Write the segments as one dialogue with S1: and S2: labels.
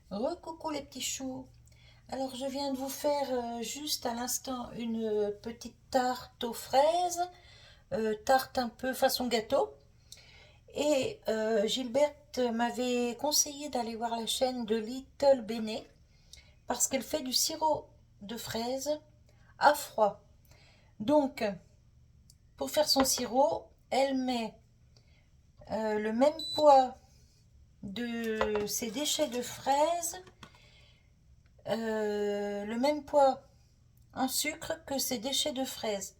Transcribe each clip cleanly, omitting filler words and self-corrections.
S1: Recoucou les petits choux. Alors je viens de vous faire juste à l'instant une petite tarte aux fraises, tarte un peu façon gâteau. Et Gilberte m'avait conseillé d'aller voir la chaîne de Little Bene parce qu'elle fait du sirop de fraises à froid. Donc pour faire son sirop, elle met le même poids de ses déchets de fraises, le même poids en sucre que ces déchets de fraises.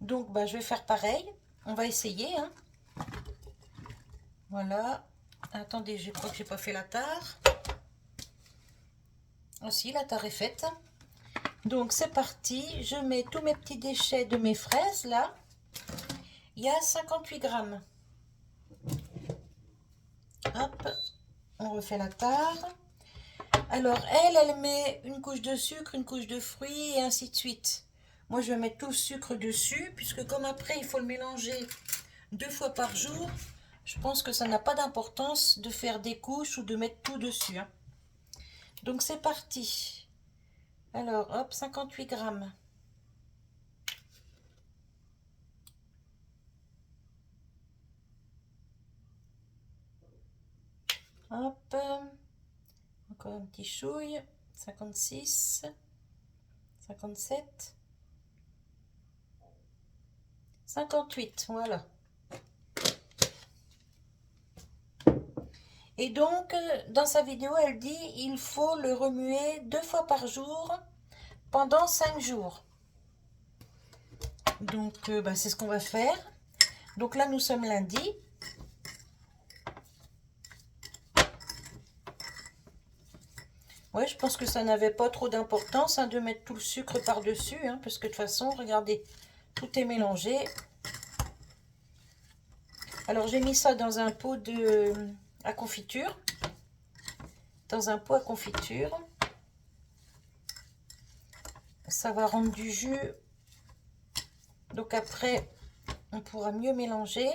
S1: Donc bah, je vais faire pareil. On va essayer. Hein. Voilà. Attendez, je crois que j'ai pas fait la tare. Ah si, la tare est faite. Donc c'est parti. Je mets tous mes petits déchets de mes fraises là. Il y a 58 grammes. Hop, on refait la tare. Alors elle met une couche de sucre, une couche de fruits et ainsi de suite. Moi je vais mettre tout le sucre dessus puisque comme après il faut le mélanger 2 fois par jour, je pense que ça n'a pas d'importance de faire des couches ou de mettre tout dessus. Hein. Donc c'est parti. Alors hop, 58 grammes. Hop, encore un petit chouille. 56, 57, 58, voilà. Et donc, dans sa vidéo, elle dit il faut le remuer 2 fois par jour pendant 5 jours. Donc, bah, c'est ce qu'on va faire. Donc là, nous sommes lundi. Ouais, je pense que ça n'avait pas trop d'importance hein, de mettre tout le sucre par-dessus, hein, parce que de toute façon, regardez, tout est mélangé. Alors, j'ai mis ça dans un pot à confiture. Dans un pot à confiture. Ça va rendre du jus. Donc après, on pourra mieux mélanger.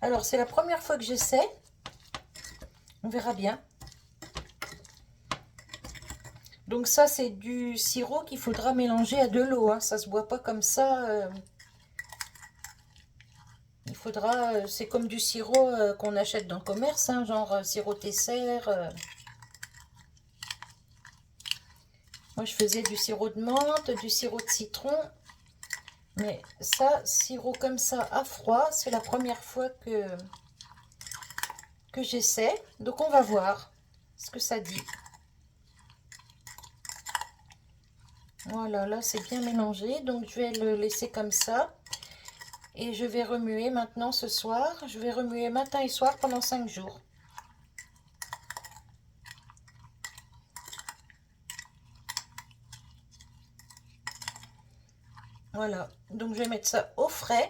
S1: Alors, c'est la première fois que j'essaie. On verra bien. Donc ça, c'est du sirop qu'il faudra mélanger à de l'eau. Hein. Ça ne se boit pas comme ça. Il faudra, c'est comme du sirop qu'on achète dans le commerce, hein, genre sirop Tesser. Moi, je faisais du sirop de menthe, du sirop de citron. Mais ça, sirop comme ça à froid, c'est la première fois que j'essaie. Donc, on va voir ce que ça dit. Voilà, là, c'est bien mélangé. Donc, je vais le laisser comme ça. Et je vais remuer maintenant ce soir. Je vais remuer matin et soir pendant 5 jours. Voilà, donc je vais mettre ça au frais.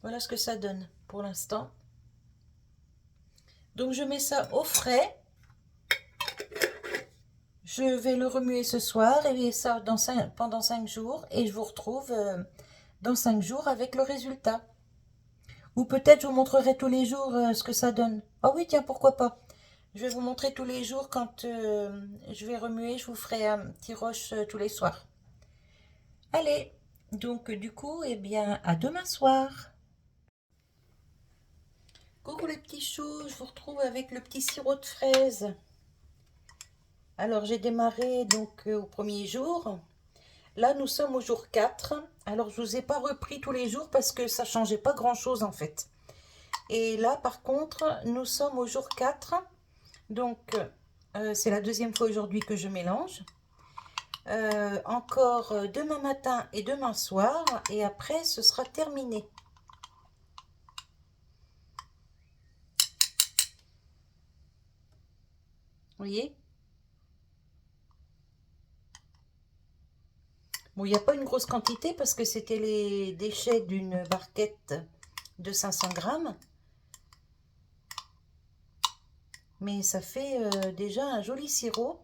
S1: Voilà ce que ça donne pour l'instant. Donc je mets ça au frais. Je vais le remuer ce soir et ça pendant 5 jours. Et je vous retrouve dans 5 jours avec le résultat. Ou peut-être je vous montrerai tous les jours ce que ça donne. Ah oui, tiens, pourquoi pas. Je vais vous montrer tous les jours quand je vais remuer. Je vous ferai un petit rush tous les soirs. Allez, donc du coup, eh bien, à demain soir. Coucou les petits choux, je vous retrouve avec le petit sirop de fraise. Alors j'ai démarré donc au premier jour. Là nous sommes au jour 4. Alors je vous ai pas repris tous les jours parce que ça changeait pas grand chose en fait. Et là par contre nous sommes au jour 4. Donc c'est la deuxième fois aujourd'hui que je mélange. Encore demain matin et demain soir. Et après ce sera terminé. Vous voyez? Bon, il n'y a pas une grosse quantité parce que c'était les déchets d'une barquette de 500 grammes. Mais ça fait déjà un joli sirop.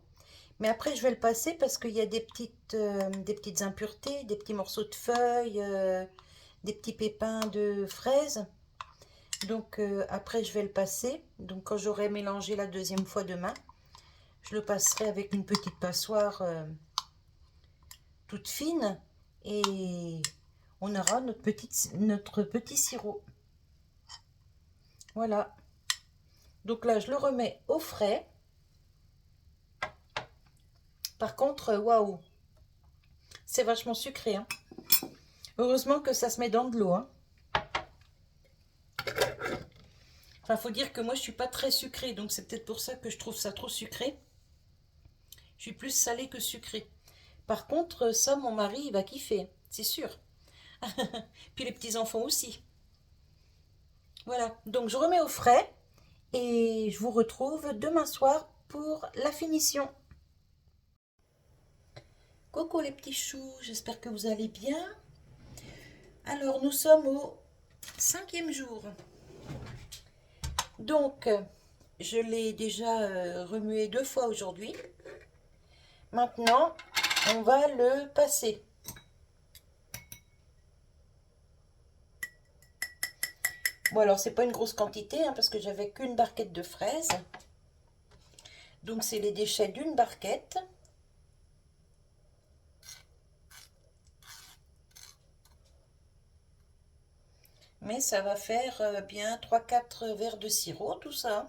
S1: Mais après, je vais le passer parce qu'il y a des petites impuretés, des petits morceaux de feuilles, des petits pépins de fraises. Donc après, je vais le passer. Donc quand j'aurai mélangé la deuxième fois demain, je le passerai avec une petite passoire toute fine. Et on aura notre petit sirop. Voilà. Donc là, je le remets au frais. Par contre, waouh, c'est vachement sucré, hein. Heureusement que ça se met dans de l'eau, hein. Enfin, faut dire que moi, je suis pas très sucrée, donc c'est peut-être pour ça que je trouve ça trop sucré. Je suis plus salée que sucrée. Par contre, ça, mon mari, il va kiffer, c'est sûr. Puis les petits-enfants aussi. Voilà, donc je remets au frais et je vous retrouve demain soir pour la finition. Coucou les petits choux, j'espère que vous allez bien. Alors, nous sommes au 5e jour. Donc, je l'ai déjà remué 2 fois aujourd'hui. Maintenant, on va le passer. Bon, alors, c'est pas une grosse quantité, hein, parce que j'avais qu'une barquette de fraises. Donc, c'est les déchets d'une barquette. Mais ça va faire bien 3-4 verres de sirop, tout ça.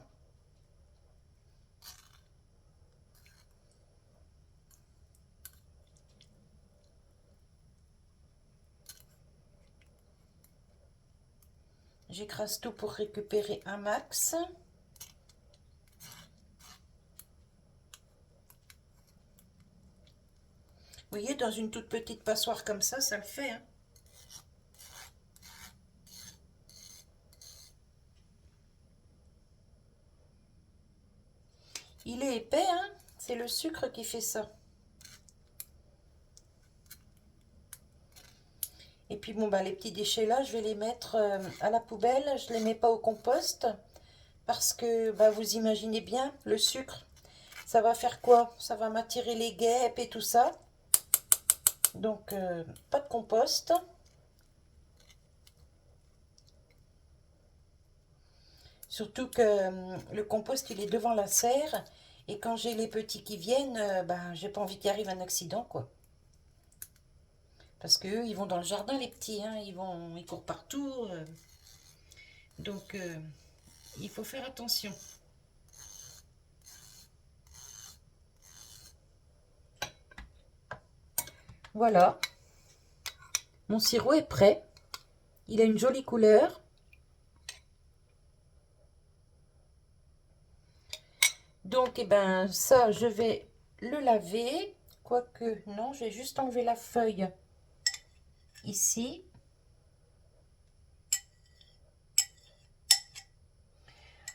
S1: J'écrase tout pour récupérer un max. Vous voyez, dans une toute petite passoire comme ça le fait, hein. Il est épais, hein. C'est le sucre qui fait ça. Et puis bon, bah, les petits déchets là, je vais les mettre à la poubelle. Je ne les mets pas au compost. Parce que bah, vous imaginez bien, le sucre, ça va faire quoi? Ça va m'attirer les guêpes et tout ça. Donc, pas de compost. Surtout que le compost, il est devant la serre. Et quand j'ai les petits qui viennent, bah, j'ai pas envie qu'il arrive un accident, quoi. Parce qu'eux, ils vont dans le jardin, les petits, hein. Ils courent partout. Donc, il faut faire attention. Voilà. Mon sirop est prêt. Il a une jolie couleur. Donc, eh ben, ça, je vais le laver. Quoique, non, je vais juste enlever la feuille ici.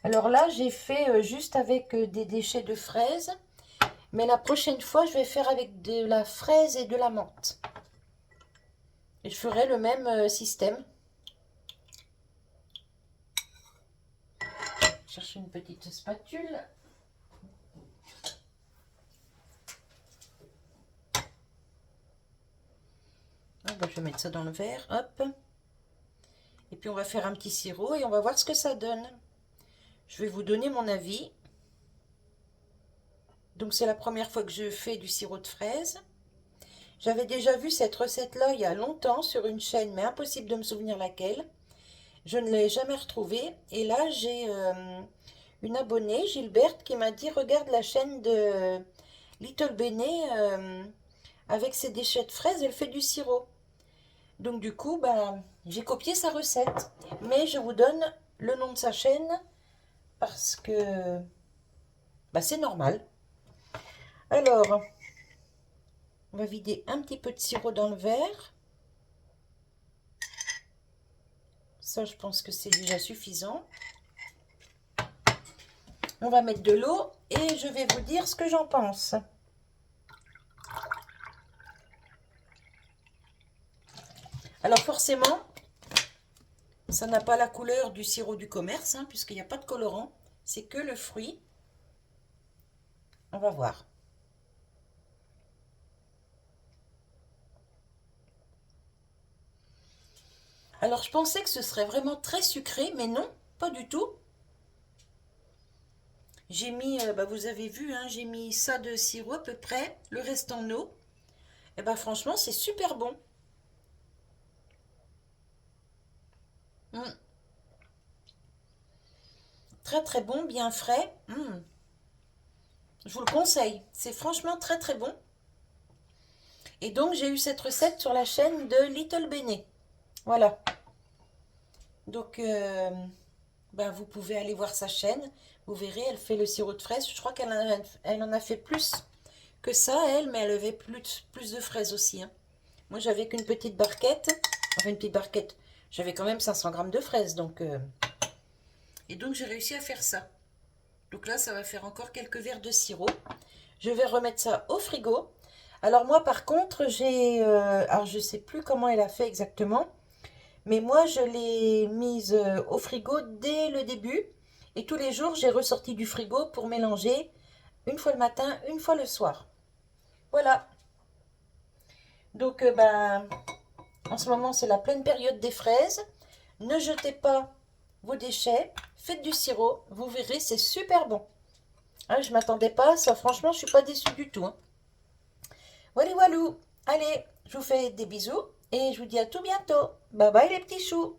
S1: Alors là, j'ai fait juste avec des déchets de fraises. Mais la prochaine fois, je vais faire avec de la fraise et de la menthe. Et je ferai le même système. Je cherche une petite spatule. Ah ben, je vais mettre ça dans le verre. Hop. Et puis on va faire un petit sirop et on va voir ce que ça donne. Je vais vous donner mon avis. Donc c'est la première fois que je fais du sirop de fraise. J'avais déjà vu cette recette-là il y a longtemps sur une chaîne, mais impossible de me souvenir laquelle. Je ne l'ai jamais retrouvée. Et là, j'ai une abonnée, Gilberte, qui m'a dit, regarde la chaîne de Little Bene avec ses déchets de fraises, elle fait du sirop. Donc du coup, bah, j'ai copié sa recette. Mais je vous donne le nom de sa chaîne parce que bah, c'est normal. Alors, on va vider un petit peu de sirop dans le verre. Ça, je pense que c'est déjà suffisant. On va mettre de l'eau et je vais vous dire ce que j'en pense. Alors forcément, ça n'a pas la couleur du sirop du commerce, hein, puisqu'il n'y a pas de colorant. C'est que le fruit. On va voir. Alors je pensais que ce serait vraiment très sucré, mais non. pas du tout. J'ai mis, bah, vous avez vu, hein, j'ai mis ça de sirop à peu près, le reste en eau. Et bah franchement, c'est super bon. Mm. Très très bon, bien frais. Je vous le conseille. C'est franchement très très bon. Et donc j'ai eu cette recette sur la chaîne de Little Bene. Voilà. Donc ben, vous pouvez aller voir sa chaîne. Vous verrez, elle fait le sirop de fraises. Je crois elle en a fait plus que ça, elle, mais elle avait plus de fraises aussi, hein. Moi, j'avais qu'une petite barquette. Enfin, une petite barquette. J'avais quand même 500 grammes de fraises. Et donc, j'ai réussi à faire ça. Donc là, ça va faire encore quelques verres de sirop. Je vais remettre ça au frigo. Alors moi, par contre, alors, je ne sais plus comment elle a fait exactement. Mais moi, je l'ai mise au frigo dès le début. Et tous les jours, j'ai ressorti du frigo pour mélanger une fois le matin, une fois le soir. Voilà. Donc, ben, en ce moment, c'est la pleine période des fraises. Ne jetez pas vos déchets. Faites du sirop. Vous verrez, c'est super bon. Hein, je ne m'attendais pas à ça. Franchement, je ne suis pas déçue du tout, hein. Voilà, walou. Allez, je vous fais des bisous et je vous dis à tout bientôt. Bye bye les petits choux.